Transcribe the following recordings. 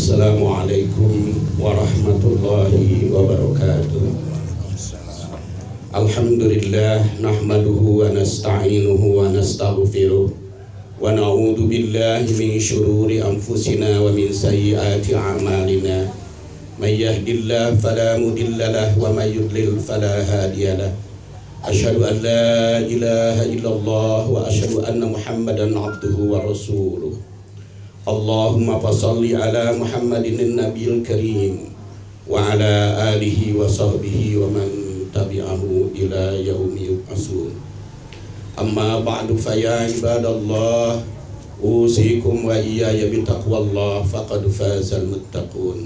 Assalamualaikum warahmatullahi wabarakatuh. Alhamdulillah nahmaduhu wa nasta'inuhu wa nastaghfiruh wa na'udzu billahi min syururi anfusina wa min sayyiati a'malina. May yahdihillahu fala mudilla lahu wa may yudlil fala hadiyalah. Asyhadu an la ilaha illallah wa asyhadu anna Muhammadan abduhu wa rasuluh. Allahumma fasalli ala Muhammadin nabiyil karim wa ala alihi wa sahbihi wa man tabi'ahu ila yaumi yub'atsun. Amma ba'du fa ya ibadallah usikum wa iyaya bitaqwallah faqad fazal muttaqun.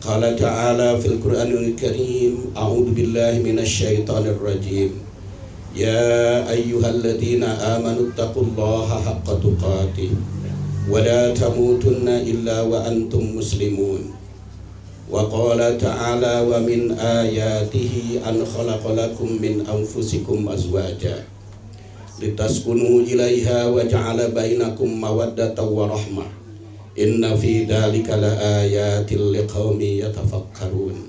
Qala ta'ala fil Qur'anil Karim a'udzu billahi minasy syaithanir rajim. Ya ayyuhalladzina amanu taqullaha haqqa tuqatih wa la tamutunna illa wa antum muslimun. Wa qala ta'ala wa min ayatihi an khalaqalakum min anfusikum azwaja litaskunu ilaiha wa ja'ala bainakum mawaddatan wa rahmah. Inna fi dhalika la ayatil liqaumin yatafakkarun.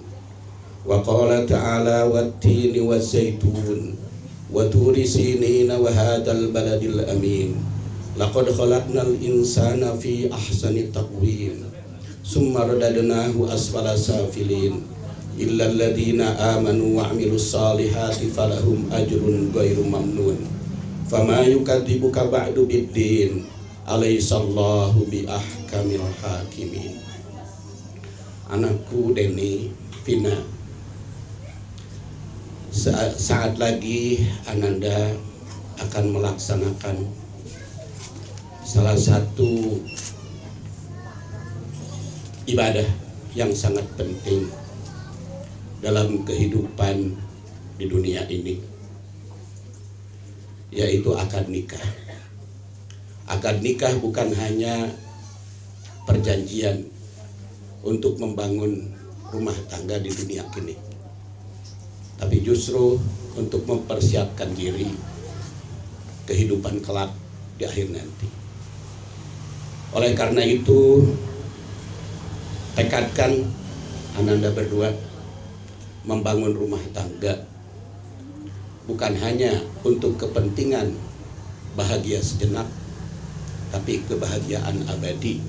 Wa qala ta'ala wat-tini waz-zaitun wa turi sinina wa hadzal baladil amin. Laqad khalaqnal insana fi ahsani taqwim summa radadnahu asfala safilin illa alladziina amanu wa 'amilus salihati falahum ajrun ghairu mamnun. Fama yukadzibuka ba'du bid-din alaihissallahu bi ahkamil hakimin. Anakku Deni Vina, saat lagi Ananda akan melaksanakan salah satu ibadah yang sangat penting dalam kehidupan di dunia ini, yaitu akad nikah. Akad nikah bukan hanya perjanjian untuk membangun rumah tangga di dunia kini, tapi justru untuk mempersiapkan diri kehidupan kelak di akhir nanti. Oleh karena itu, tekadkan Ananda berdua membangun rumah tangga bukan hanya untuk kepentingan bahagia sejenak, tapi kebahagiaan abadi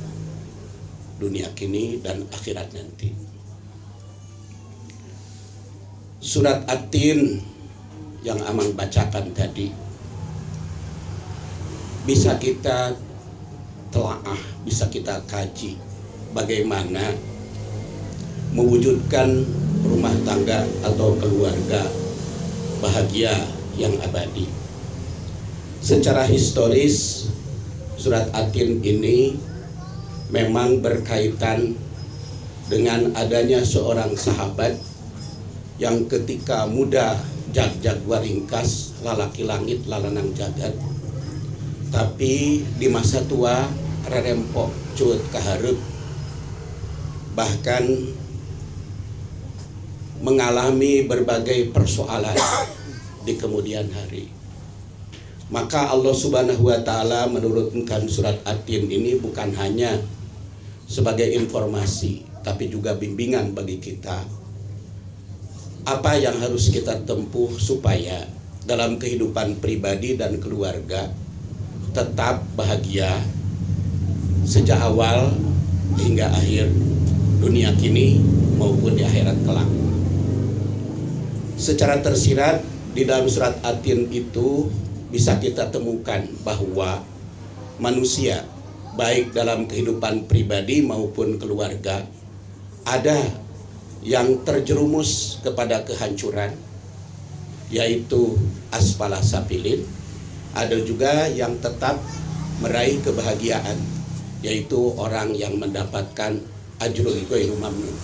dunia kini dan akhirat nanti. Surat At-Tin yang Amang bacakan tadi bisa kita telaah, bisa kita kaji bagaimana mewujudkan rumah tangga atau keluarga bahagia yang abadi. Secara historis, surat At-Tin ini memang berkaitan dengan adanya seorang sahabat yang ketika muda jag-jag waringkas, lalaki langit lalanang jagat, tapi di masa tua rerempok cuut kaharep, bahkan mengalami berbagai persoalan di kemudian hari. Maka Allah Subhanahu wa Ta'ala menurunkan surat At-Tin ini bukan hanya sebagai informasi, tapi juga bimbingan bagi kita. Apa yang harus kita tempuh supaya dalam kehidupan pribadi dan keluarga tetap bahagia sejak awal hingga akhir dunia kini maupun di akhirat kelak. Secara tersirat di dalam surat At-Tin itu bisa kita temukan bahwa manusia baik dalam kehidupan pribadi maupun keluarga ada yang terjerumus kepada kehancuran, yaitu asfala safilin. Ada juga yang tetap meraih kebahagiaan, yaitu orang yang mendapatkan ajrun ghairu mamnun.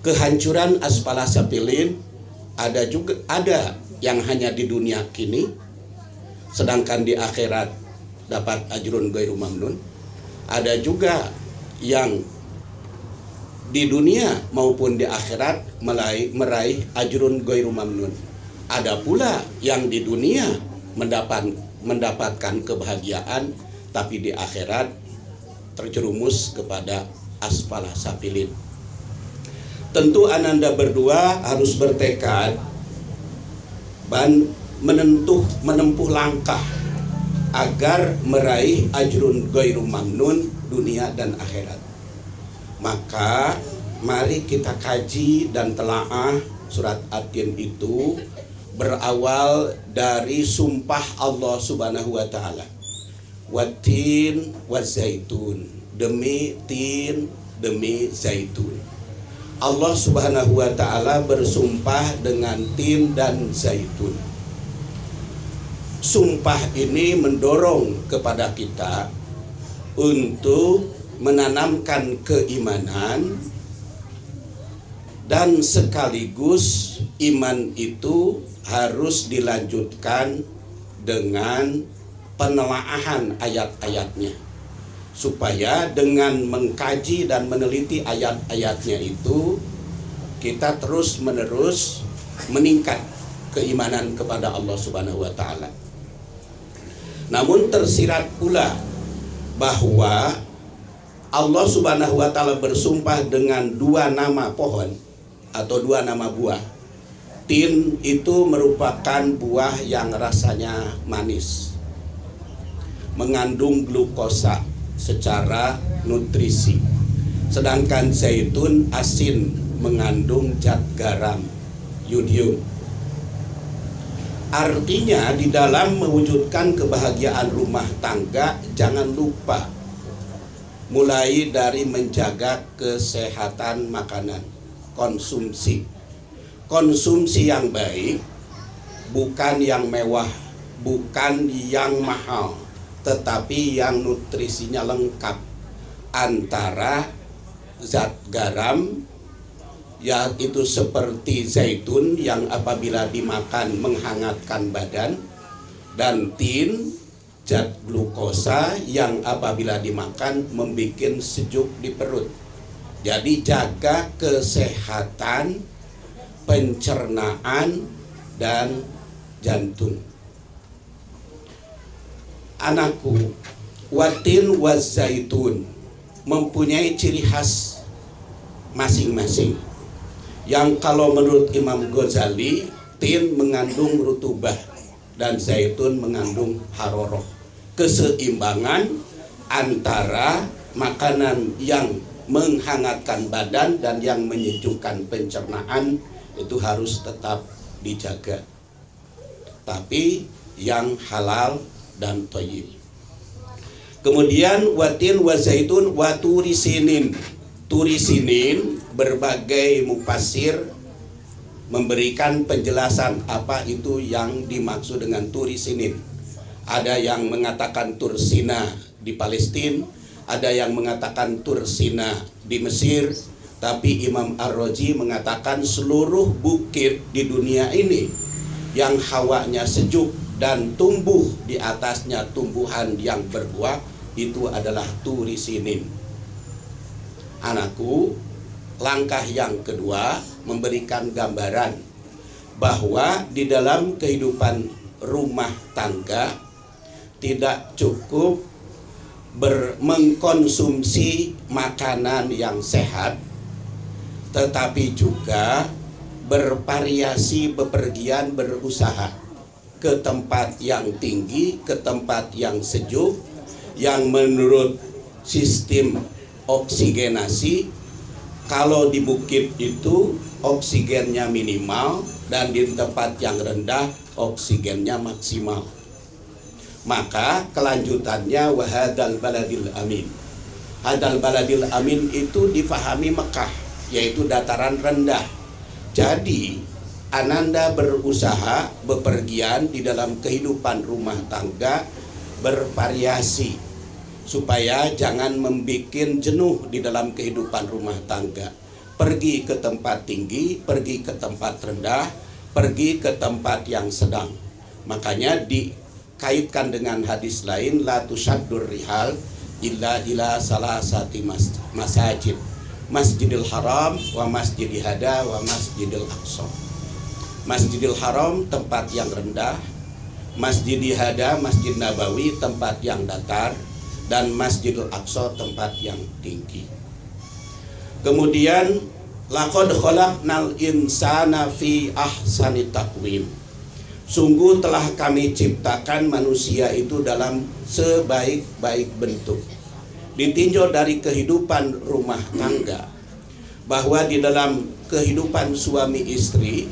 Kehancuran asfala safilin ada yang hanya di dunia kini, sedangkan di akhirat dapat ajrun ghairu mamnun. Ada juga yang di dunia maupun di akhirat meraih ajrun ghairu mamnun. Ada pula yang di dunia mendapatkan kebahagiaan, tapi di akhirat terjerumus kepada asfala safilin. Tentu ananda berdua harus bertekad menempuh langkah agar meraih ajrun ghairu mamnun dunia dan akhirat. Maka mari kita kaji dan telaah surat At-Tin itu berawal dari sumpah Allah Subhanahu wa taala. Wat-tin waz-zaitun, demi tin, demi zaitun. Allah Subhanahu wa taala bersumpah dengan tin dan zaitun. Sumpah ini mendorong kepada kita untuk menanamkan keimanan, dan sekaligus iman itu harus dilanjutkan dengan penelaahan ayat-ayatnya, supaya dengan mengkaji dan meneliti ayat-ayatnya itu kita terus menerus meningkat keimanan kepada Allah Subhanahu wa taala. Namun tersirat pula bahwa Allah Subhanahu wa taala bersumpah dengan dua nama pohon atau dua nama buah. Tin itu merupakan buah yang rasanya manis, mengandung glukosa secara nutrisi. Sedangkan zaitun asin, mengandung zat garam, yodium. Artinya di dalam mewujudkan kebahagiaan rumah tangga jangan lupa mulai dari menjaga kesehatan makanan, konsumsi yang baik, bukan yang mewah, bukan yang mahal, tetapi yang nutrisinya lengkap, antara zat garam yaitu seperti zaitun yang apabila dimakan menghangatkan badan, dan tin zat glukosa yang apabila dimakan membuat sejuk di perut. Jadi jaga kesehatan pencernaan dan jantung. Anakku, watin wazaitun mempunyai ciri khas masing-masing. Yang kalau menurut Imam Ghazali, tin mengandung rutubah dan zaitun mengandung haroroh. Keseimbangan antara makanan yang menghangatkan badan dan yang menyejukkan pencernaan itu harus tetap dijaga, tapi yang halal dan thayyib. Kemudian watin wazaitun waturisinin. Turisinin, berbagai mufasir memberikan penjelasan apa itu yang dimaksud dengan turisinin. Ada yang mengatakan Tursina di Palestina, ada yang mengatakan Tursina di Mesir, tapi Imam Ar-Razi mengatakan seluruh bukit di dunia ini yang hawanya sejuk dan tumbuh di atasnya tumbuhan yang berbuah itu adalah turisinin. Anakku, langkah yang kedua memberikan gambaran bahwa di dalam kehidupan rumah tangga tidak cukup mengkonsumsi makanan yang sehat, tetapi juga bervariasi bepergian berusaha ke tempat yang tinggi, ke tempat yang sejuk, yang menurut sistem oksigenasi, kalau di bukit itu oksigennya minimal dan di tempat yang rendah oksigennya maksimal. Maka kelanjutannya wahadal baladil amin. Hadal baladil amin itu difahami Mekah, yaitu dataran rendah. Jadi ananda berusaha bepergian di dalam kehidupan rumah tangga bervariasi supaya jangan membuat jenuh di dalam kehidupan rumah tangga. Pergi ke tempat tinggi, pergi ke tempat rendah, pergi ke tempat yang sedang. Makanya dikaitkan dengan hadis lain, la tusaddur rihal illa ila salasati masajid, Masjidil Haram wa Masjidil Hada wa Masjidil Aqsa. Masjidil Haram tempat yang rendah, Masjidil Hada, Masjid Nabawi tempat yang datar, dan Masjidil Aqsa tempat yang tinggi. Kemudian laqad khalaqnal insana fi ahsani taqwim. Sungguh telah kami ciptakan manusia itu dalam sebaik-baik bentuk. Ditinjau dari kehidupan rumah tangga, bahwa di dalam kehidupan suami istri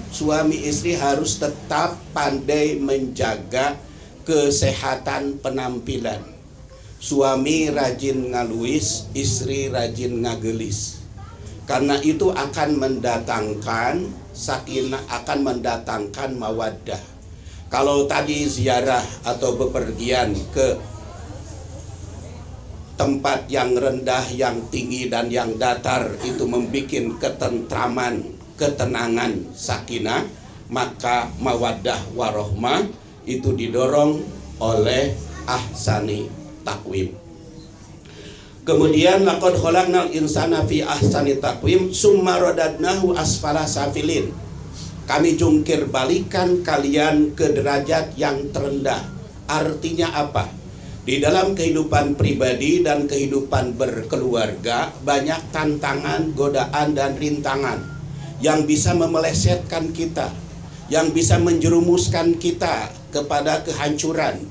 harus tetap pandai menjaga kesehatan penampilan. Suami rajin ngaluis, istri rajin ngagelis. Karena itu akan mendatangkan sakinah, akan mendatangkan mawaddah. Kalau tadi ziarah atau bepergian ke tempat yang rendah, yang tinggi, dan yang datar itu membuat ketentraman, ketenangan, sakinah, maka mawaddah warohmah itu didorong oleh ahsani takwim. Kemudian laqad khalaqnal insana fi ahsani takwim summa radadnahu asfala safilin. Kami jungkir balikan kalian ke derajat yang terendah. Artinya apa? Di dalam kehidupan pribadi dan kehidupan berkeluarga banyak tantangan, godaan, dan rintangan yang bisa memelesetkan kita, yang bisa menjerumuskan kita kepada kehancuran.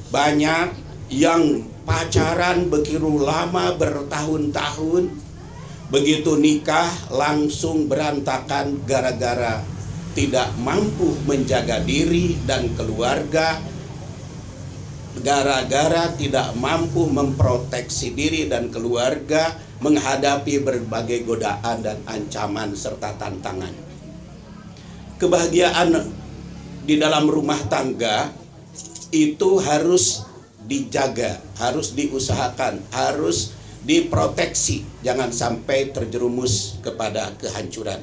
Banyak yang pacaran begitu lama, bertahun-tahun, begitu nikah langsung berantakan gara-gara tidak mampu menjaga diri dan keluarga, gara-gara tidak mampu memproteksi diri dan keluarga menghadapi berbagai godaan dan ancaman serta tantangan. Kebahagiaan di dalam rumah tangga itu harus dijaga, harus diusahakan, harus diproteksi, jangan sampai terjerumus kepada kehancuran.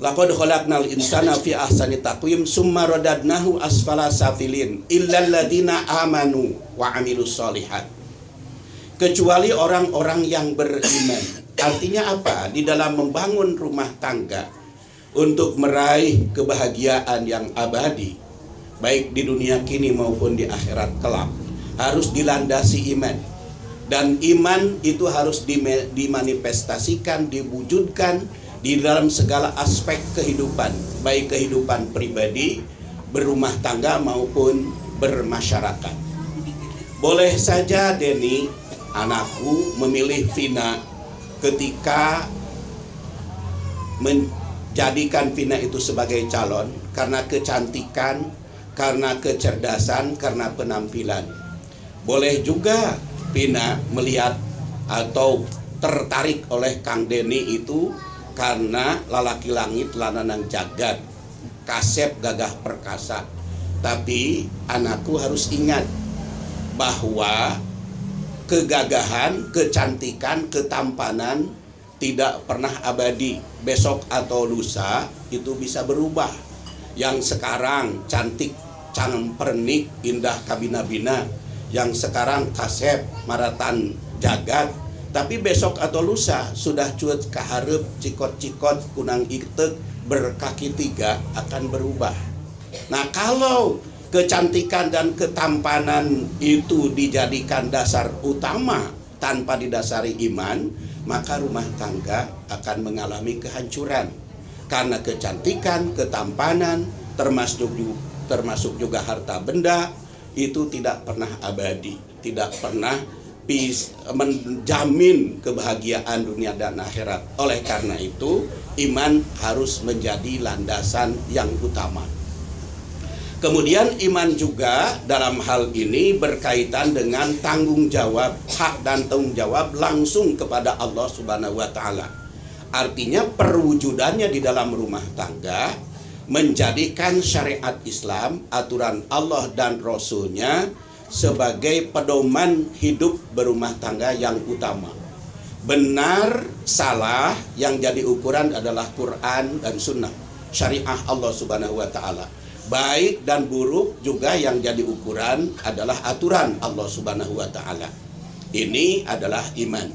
Laqad khalaqnal insana fi ahsani taqwim summa radadnahu asfala safilin illal ladzina amanu wa amilus sholihat. Kecuali orang-orang yang beriman. Artinya apa? Di dalam membangun rumah tangga untuk meraih kebahagiaan yang abadi, baik di dunia kini maupun di akhirat kelak, harus dilandasi iman. Dan iman itu harus dimanifestasikan, diwujudkan di dalam segala aspek kehidupan, baik kehidupan pribadi, berumah tangga maupun bermasyarakat. Boleh saja Denny, anakku, memilih Vina ketika menjadikan Vina itu sebagai calon karena kecantikan, karena kecerdasan, karena penampilan. Boleh juga Vina melihat atau tertarik oleh Kang Denny itu karena lalaki langit lananang jagat, kasep gagah perkasa. Tapi anakku harus ingat bahwa kegagahan, kecantikan, ketampanan tidak pernah abadi. Besok atau lusa itu bisa berubah. Yang sekarang cantik, pernik, indah kabina-bina, yang sekarang kasep maratan jagat, tapi besok atau lusa sudah cuet kaharep, cikot-cikot, kunang itek, berkaki tiga akan berubah. Nah, kalau kecantikan dan ketampanan itu dijadikan dasar utama tanpa didasari iman, maka rumah tangga akan mengalami kehancuran. Karena kecantikan, ketampanan, termasuk juga harta benda, itu tidak pernah abadi, tidak pernah menjamin kebahagiaan dunia dan akhirat. Oleh karena itu, iman harus menjadi landasan yang utama. Kemudian iman juga dalam hal ini berkaitan dengan tanggung jawab, hak dan tanggung jawab langsung kepada Allah Subhanahu wa taala. Artinya perwujudannya di dalam rumah tangga menjadikan syariat Islam, aturan Allah dan Rasul-Nya sebagai pedoman hidup berumah tangga yang utama. Benar, salah yang jadi ukuran adalah Quran dan Sunnah, syariah Allah Subhanahu wa taala. Baik dan buruk juga yang jadi ukuran adalah aturan Allah Subhanahu wa taala. Ini adalah iman.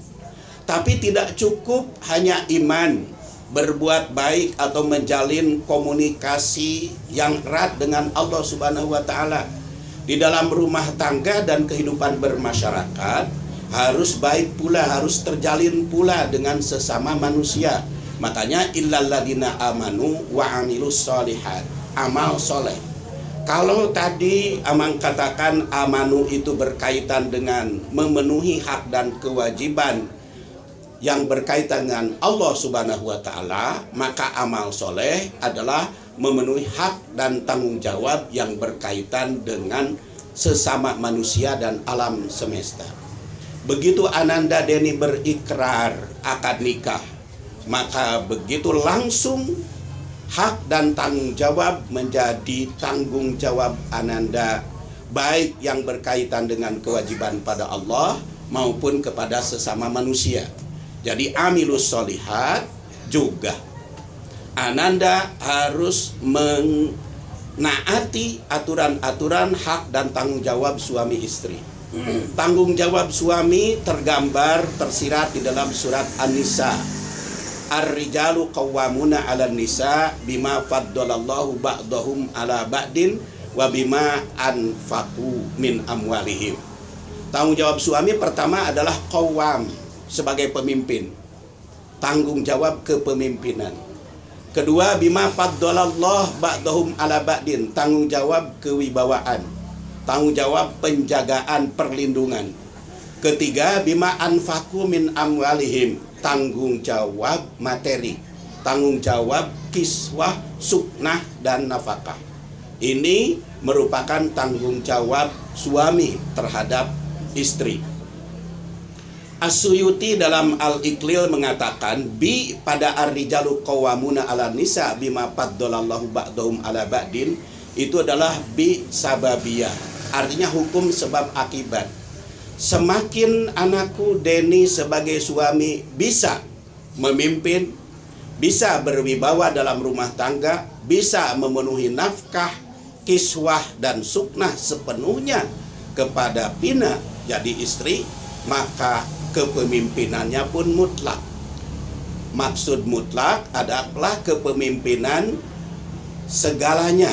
Tapi tidak cukup hanya iman, berbuat baik atau menjalin komunikasi yang erat dengan Allah Subhanahu wa taala. Di dalam rumah tangga dan kehidupan bermasyarakat harus baik pula, harus terjalin pula dengan sesama manusia. Makanya illalladzina amanu wa amilus sholihat, amal soleh. Kalau tadi Amang katakan amanu itu berkaitan dengan memenuhi hak dan kewajiban yang berkaitan dengan Allah Subhanahu wa Ta'ala, maka amal soleh adalah memenuhi hak dan tanggung jawab yang berkaitan dengan sesama manusia dan alam semesta. Begitu Ananda Deni berikrar akad nikah, maka begitu langsung hak dan tanggung jawab menjadi tanggung jawab Ananda, baik yang berkaitan dengan kewajiban pada Allah maupun kepada sesama manusia. Jadi amilus sholihat juga Ananda harus menaati aturan-aturan hak dan tanggung jawab suami istri. Tanggung jawab suami tergambar tersirat di dalam surat An-Nisa. Ar-rijalu qawwamuna 'alan nisa bima faddalallahu ba'dahum 'ala ba'din wa bima anfaqu min amwalihim. Tanggung jawab suami pertama adalah qawwam, sebagai pemimpin, tanggung jawab kepemimpinan. Kedua, bima faddalallahu ba'dahum 'ala ba'din, tanggung jawab kewibawaan, tanggung jawab penjagaan perlindungan. Ketiga, bima anfaqu min amwalihim, tanggung jawab materi, tanggung jawab kiswah, suknah dan nafkah. Ini merupakan tanggung jawab suami terhadap istri. As-Suyuti dalam Al-Iqlil mengatakan bi pada ar-rijalu qawwamuna 'alan nisa bima faddalallahu ba'dahum 'ala ba'din, itu adalah bi sababiyah, artinya hukum sebab akibat. Semakin anakku Deni sebagai suami bisa memimpin, bisa berwibawa dalam rumah tangga, bisa memenuhi nafkah, kiswah dan suknah sepenuhnya kepada Pina jadi istri, maka kepemimpinannya pun mutlak. Maksud mutlak adalah kepemimpinan segalanya.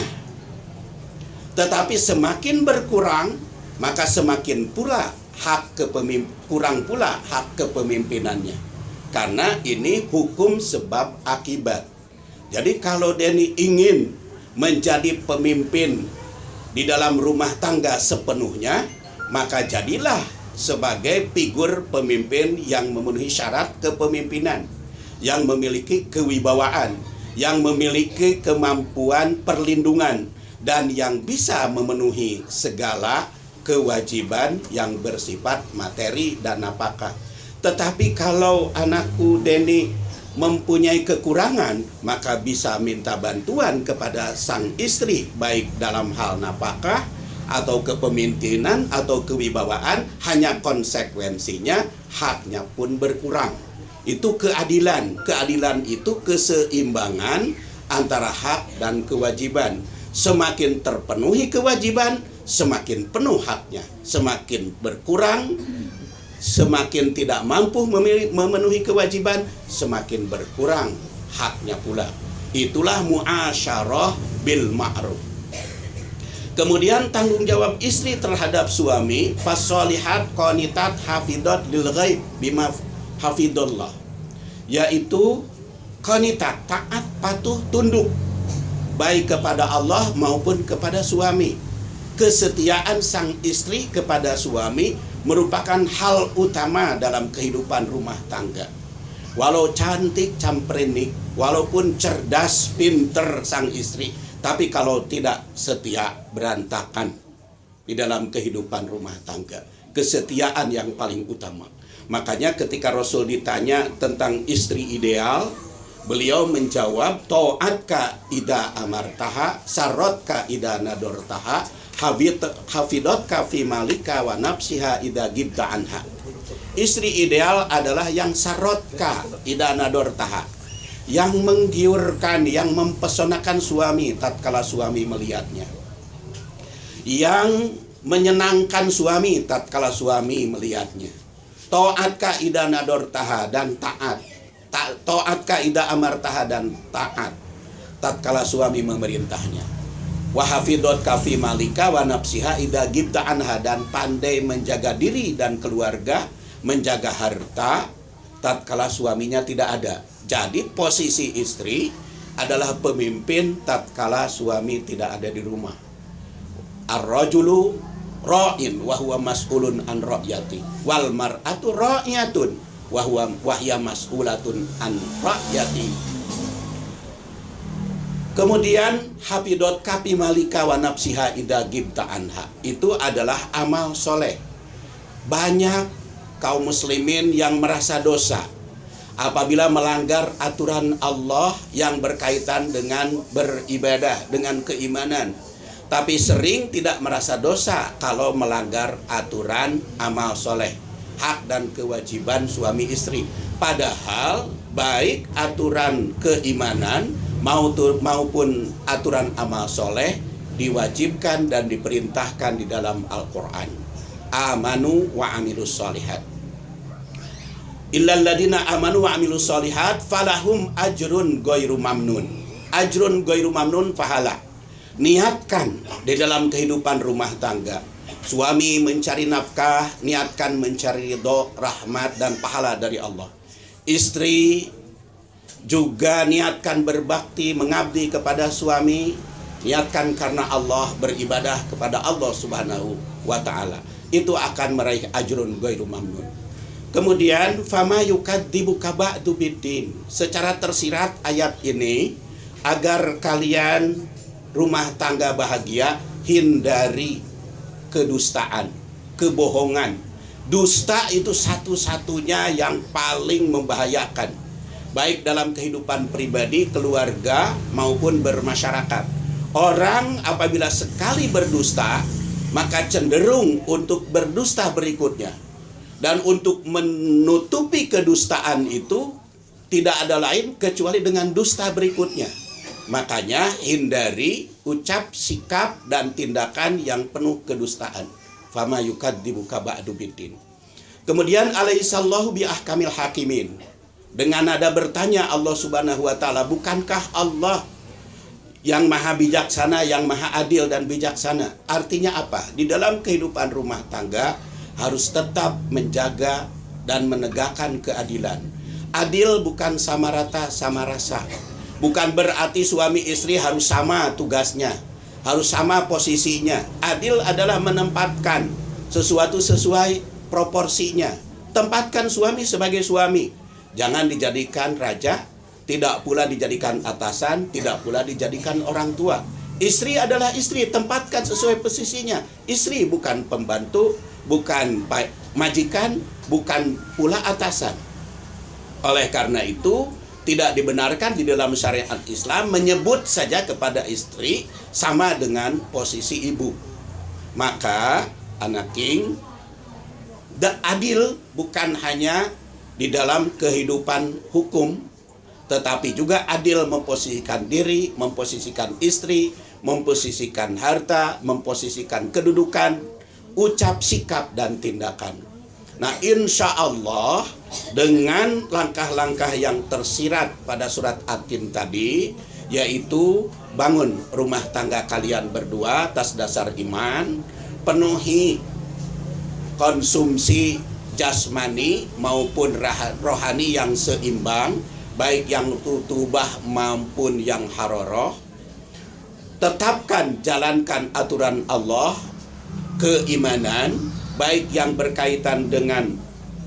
Tetapi semakin berkurang, maka semakin pula kurang pula hak kepemimpinannya. Karena ini hukum sebab akibat. Jadi kalau Deni ingin menjadi pemimpin di dalam rumah tangga sepenuhnya, maka jadilah sebagai figur pemimpin yang memenuhi syarat kepemimpinan, yang memiliki kewibawaan, yang memiliki kemampuan perlindungan, dan yang bisa memenuhi segala kewajiban yang bersifat materi dan nafkah. Tetapi kalau anakku Deni mempunyai kekurangan, maka bisa minta bantuan kepada sang istri, baik dalam hal nafkah atau kepemimpinan atau kewibawaan, hanya konsekuensinya haknya pun berkurang. Itu keadilan. Keadilan itu keseimbangan antara hak dan kewajiban. Semakin terpenuhi kewajiban, semakin penuh haknya. Semakin berkurang, semakin tidak mampu memenuhi kewajiban, semakin berkurang haknya pula. Itulah muasyarah bil ma'ruf. Kemudian tanggung jawab istri terhadap suami, fasolihat qanitat hafidot lil ghaib bima hafidullah, yaitu qanitat, taat, patuh, tunduk, baik kepada Allah maupun kepada suami. Kesetiaan sang istri kepada suami merupakan hal utama dalam kehidupan rumah tangga. Walau cantik camprenik, walaupun cerdas pinter sang istri, tapi kalau tidak setia, berantakan di dalam kehidupan rumah tangga. Kesetiaan yang paling utama. Makanya ketika Rasul ditanya tentang istri ideal, beliau menjawab, ta'atka ida amartaha, sarotka ida nadortaha, hafidotka fi malika wa nafsiha ida gibta anha. Istri ideal adalah yang sarotka ida nadortaha, yang menggiurkan, yang mempesonakan suami tatkala suami melihatnya, yang menyenangkan suami tatkala suami melihatnya. Ta'atka ida nadortaha, dan taat. Ta'atka ida amartaha, dan taat tatkala suami memerintahnya. Wa hafidot kafi malika wa nafsiha idza gibta anha, dan pandai menjaga diri dan keluarga, menjaga harta tatkala suaminya tidak ada. Jadi posisi istri adalah pemimpin tatkala suami tidak ada di rumah. Ar-rajulu ra'in wa huwa mas'ulun an ra'yati wal mar'atu ra'iyatun wa hiya mas'ulatun an ra'yati. Kemudian hafidot kapi malika wa nafsiha idza gibta anha, itu adalah amal soleh. Banyak kaum muslimin yang merasa dosa apabila melanggar aturan Allah yang berkaitan dengan beribadah, dengan keimanan, tapi sering tidak merasa dosa kalau melanggar aturan amal soleh, hak dan kewajiban suami istri. Padahal baik aturan keimanan maupun aturan amal soleh diwajibkan dan diperintahkan di dalam Al-Quran. Amanu wa amilus solihat, illal ladina amanu wa amilus solihat falahum ajrun ghairu mamnun. Ajrun ghairu mamnun, pahala. Niatkan di dalam kehidupan rumah tangga, suami mencari nafkah, niatkan mencari ridho, rahmat dan pahala dari Allah. Istri juga niatkan berbakti, mengabdi kepada suami, niatkan karena Allah, beribadah kepada Allah Subhanahu wa ta'ala. Itu akan meraih ajrun ghairu mamnun. Kemudian fama yukadzibuka ba'du biddin. Secara tersirat ayat ini agar kalian rumah tangga bahagia, hindari kedustaan, kebohongan. Dusta itu satu-satunya yang paling membahayakan, baik dalam kehidupan pribadi, keluarga maupun bermasyarakat. Orang apabila sekali berdusta, maka cenderung untuk berdusta berikutnya. Dan untuk menutupi kedustaan itu tidak ada lain kecuali dengan dusta berikutnya. Makanya hindari ucap, sikap, dan tindakan yang penuh kedustaan. Fama yukadzibuka ba'du biddin. Kemudian alaihissallahu bi ahkamil hakimin. Dengan nada bertanya Allah Subhanahu wa ta'ala, bukankah Allah yang maha bijaksana, yang maha adil dan bijaksana? Artinya apa? Di dalam kehidupan rumah tangga harus tetap menjaga dan menegakkan keadilan. Adil bukan sama rata, sama rasa. Bukan berarti suami istri harus sama tugasnya, harus sama posisinya. Adil adalah menempatkan sesuatu sesuai proporsinya. Tempatkan suami sebagai suami. Jangan dijadikan raja, tidak pula dijadikan atasan, tidak pula dijadikan orang tua. Istri adalah istri, tempatkan sesuai posisinya. Istri bukan pembantu, bukan majikan, bukan pula atasan. Oleh karena itu, tidak dibenarkan di dalam syariat Islam menyebut saja kepada istri sama dengan posisi ibu. Maka anak king, adil bukan hanya di dalam kehidupan hukum, tetapi juga adil memposisikan diri, memposisikan istri, memposisikan harta, memposisikan kedudukan, ucap, sikap, dan tindakan. Nah, insya Allah dengan langkah-langkah yang tersirat pada surat At-Tin tadi, yaitu bangun rumah tangga kalian berdua atas dasar iman, penuhi konsumsi jasmani maupun rohani yang seimbang, baik yang tutubah maupun yang haroroh. Tetapkan, jalankan aturan Allah, keimanan, baik yang berkaitan dengan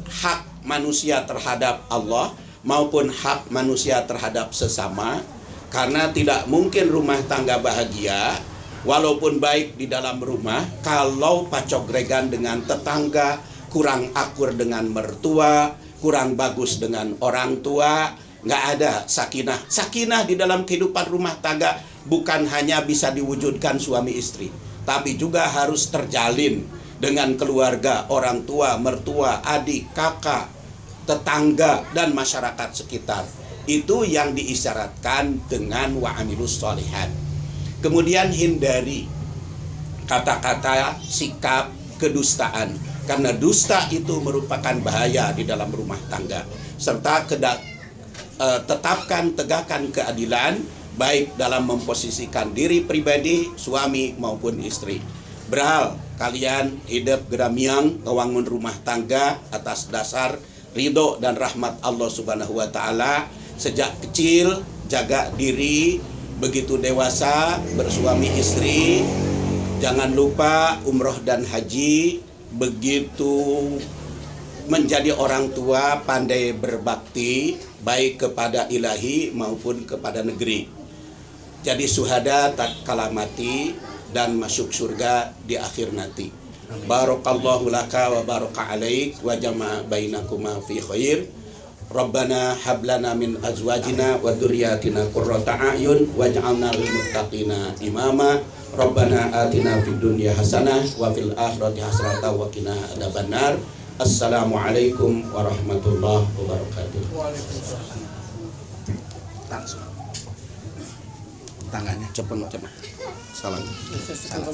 hak manusia terhadap Allah maupun hak manusia terhadap sesama. Karena tidak mungkin rumah tangga bahagia walaupun baik di dalam rumah kalau pacogregan dengan tetangga, kurang akur dengan mertua, kurang bagus dengan orang tua, nggak ada sakinah. Sakinah di dalam kehidupan rumah tangga bukan hanya bisa diwujudkan suami istri, tapi juga harus terjalin dengan keluarga, orang tua, mertua, adik, kakak, tetangga, dan masyarakat sekitar. Itu yang diisyaratkan dengan wa'amilus sholihat. Kemudian hindari kata-kata, sikap, kedustaan. Karena dusta itu merupakan bahaya di dalam rumah tangga. Serta tetapkan, tegakkan keadilan baik dalam memposisikan diri pribadi, suami maupun istri. Berhal kalian hidup geramiang ngewangun rumah tangga atas dasar ridho dan rahmat Allah Subhanahu wa taala. Sejak kecil jaga diri, begitu dewasa bersuami istri. Jangan lupa umroh dan haji. Begitu menjadi orang tua pandai berbakti baik kepada ilahi maupun kepada negeri. Jadi suhada tatkala mati dan masuk surga di akhir nanti. Barakallahu laka wa baraka alaik wa jama'a bainakuma fi khair. Rabbana hablana min azwajina wa dzurriyyatina qurrata a'yun waj'alna lil muttaqina imama. Rabbana atina fid dunya hasanah wa fil akhirati hasanah wa qina adzabannar. Assalamualaikum warahmatullahi wabarakatuh. Waalaikumsalam. Langsung. Tangannya Cepat. Salam. Salam.